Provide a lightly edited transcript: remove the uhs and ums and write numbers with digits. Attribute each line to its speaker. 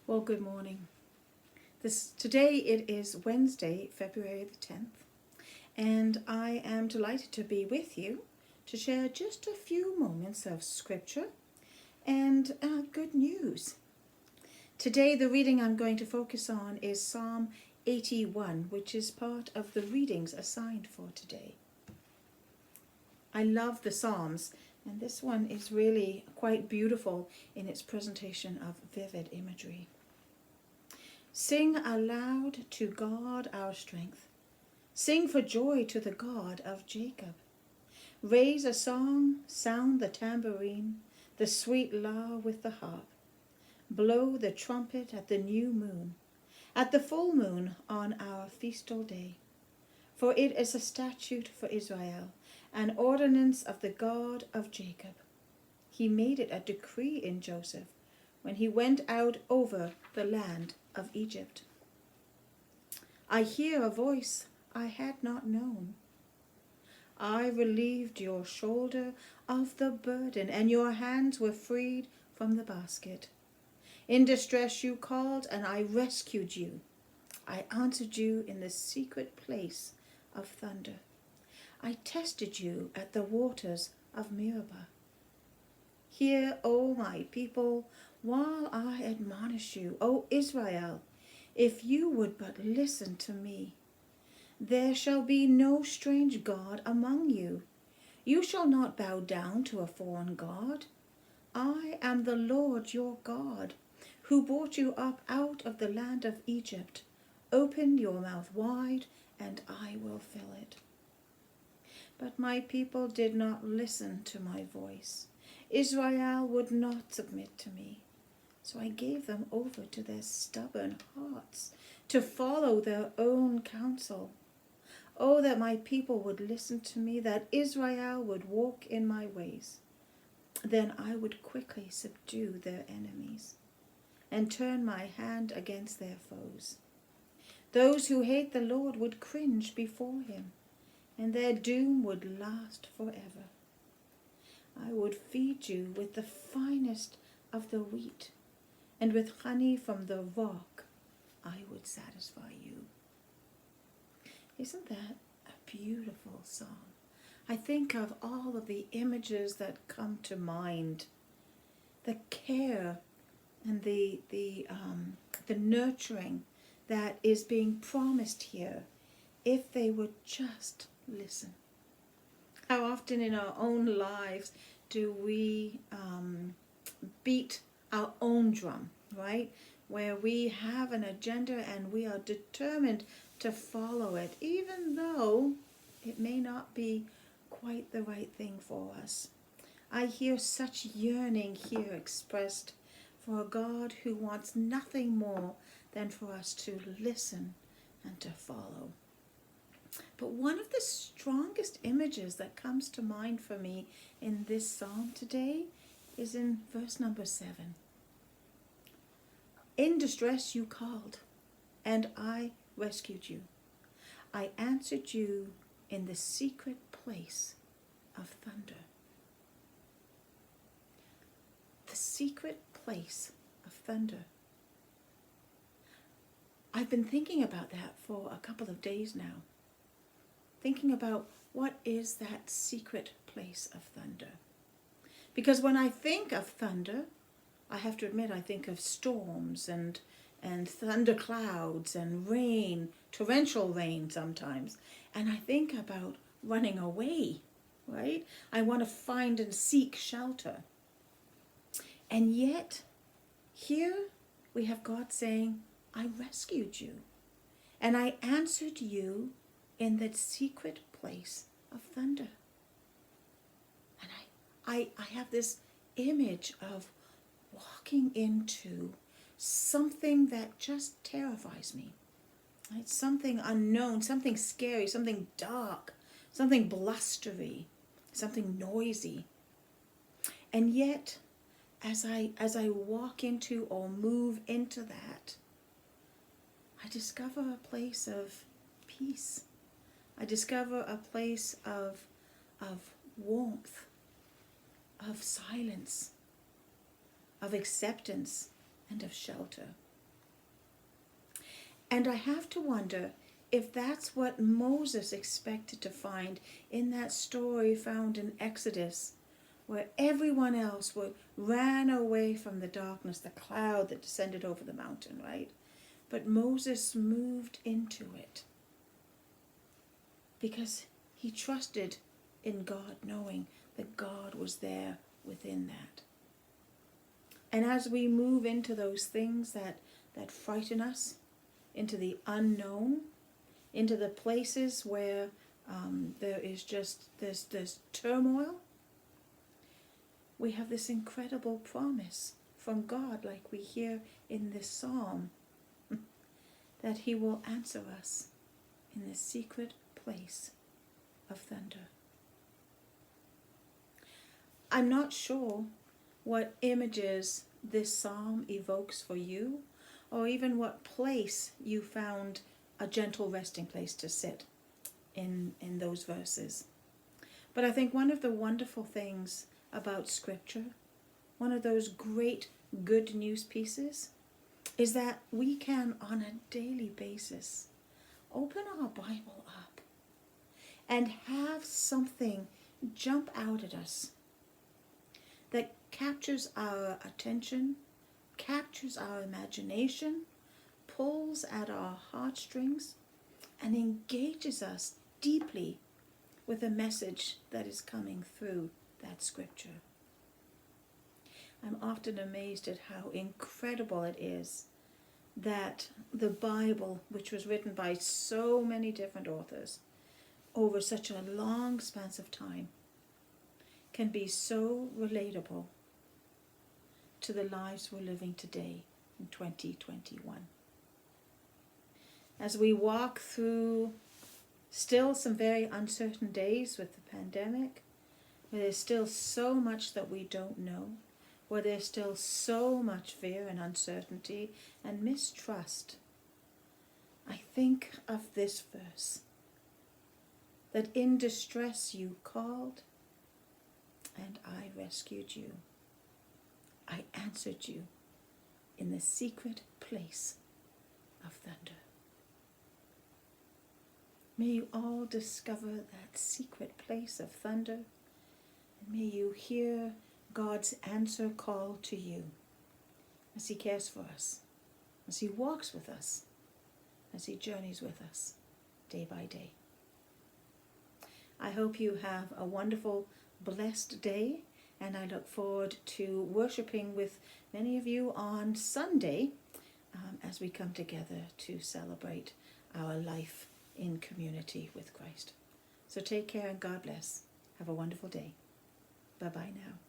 Speaker 1: Well, good morning. Today it is Wednesday, February the 10th, and I am delighted to be with you to share just a few moments of scripture and good news. Today the reading I'm going to focus on is Psalm 81, which is part of the readings assigned for today. I love the Psalms, and this one is really quite beautiful in its presentation of vivid imagery. Sing aloud to God our strength. Sing for joy to the God of Jacob. Raise a song, sound the tambourine, the sweet lyre with the harp. Blow the trumpet at the new moon, at the full moon on our festal day. For it is a statute for Israel, an ordinance of the God of Jacob. He made it a decree in Joseph when he went out over the land of Egypt. I hear a voice I had not known. I relieved your shoulder of the burden, and your hands were freed from the basket. In distress you called, and I rescued you. I answered you in the secret place of thunder. I tested you at the waters of Meribah. Hear, O my people, while I admonish you, O Israel, if you would but listen to me. There shall be no strange god among you. You shall not bow down to a foreign god. I am the Lord your God, who brought you up out of the land of Egypt. Open your mouth wide, and I will fill it. But my people did not listen to my voice. Israel would not submit to me. So I gave them over to their stubborn hearts, to follow their own counsel. Oh, that my people would listen to me, that Israel would walk in my ways. Then I would quickly subdue their enemies and turn my hand against their foes. Those who hate the Lord would cringe before him, and their doom would last forever. I would feed you with the finest of the wheat, and with honey from the rock I would satisfy you. Isn't that a beautiful song? I think of all of the images that come to mind, the care and the nurturing that is being promised here if they would just listen. How often in our own lives do we beat our own drum, right? Where we have an agenda and we are determined to follow it, even though it may not be quite the right thing for us. I hear such yearning here expressed for a God who wants nothing more than for us to listen and to follow. But one of the strongest images that comes to mind for me in this psalm today is in verse number 7. In distress you called, and I rescued you. I answered you in the secret place of thunder. The secret place of thunder. I've been thinking about that for a couple of days now. Thinking about what is that secret place of thunder. Because when I think of thunder, I have to admit I think of storms and thunder clouds and rain, torrential rain sometimes. And I think about running away, right? I want to find and seek shelter. And yet, here we have God saying, I rescued you. And I answered you in that secret place of thunder. And I have this image of walking into something that just terrifies me. Right? Something unknown, something scary, something dark, something blustery, something noisy. And yet, as I walk into or move into that, I discover a place of peace. I discover a place of warmth, of silence, of acceptance, and of shelter. And I have to wonder if that's what Moses expected to find in that story found in Exodus, where everyone else ran away from the darkness, the cloud that descended over the mountain, right? But Moses moved into it because he trusted in God, knowing that God was there within that. And as we move into those things that frighten us, into the unknown, into the places where there is just this turmoil, we have this incredible promise from God, like we hear in this psalm, that he will answer us in the secret place of thunder. I'm not sure what images this psalm evokes for you, or even what place you found a gentle resting place to sit in those verses. But I think one of the wonderful things about Scripture, one of those great good news pieces, is that we can, on a daily basis, open our Bible up and have something jump out at us that captures our attention, captures our imagination, pulls at our heartstrings, and engages us deeply with a message that is coming through that scripture. I'm often amazed at how incredible it is that the Bible, which was written by so many different authors over such a long span of time, can be so relatable to the lives we're living today in 2021. As we walk through still some very uncertain days with the pandemic, where there's still so much that we don't know, where there's still so much fear and uncertainty and mistrust, I think of this verse, that in distress you called, and I rescued you. I answered you in the secret place of thunder. May you all discover that secret place of thunder, and may you hear God's answer call to you as he cares for us, as he walks with us, as he journeys with us day by day. I hope you have a wonderful, blessed day, and I look forward to worshiping with many of you on Sunday as we come together to celebrate our life in community with Christ. So take care and God bless. Have a wonderful day. Bye-bye now.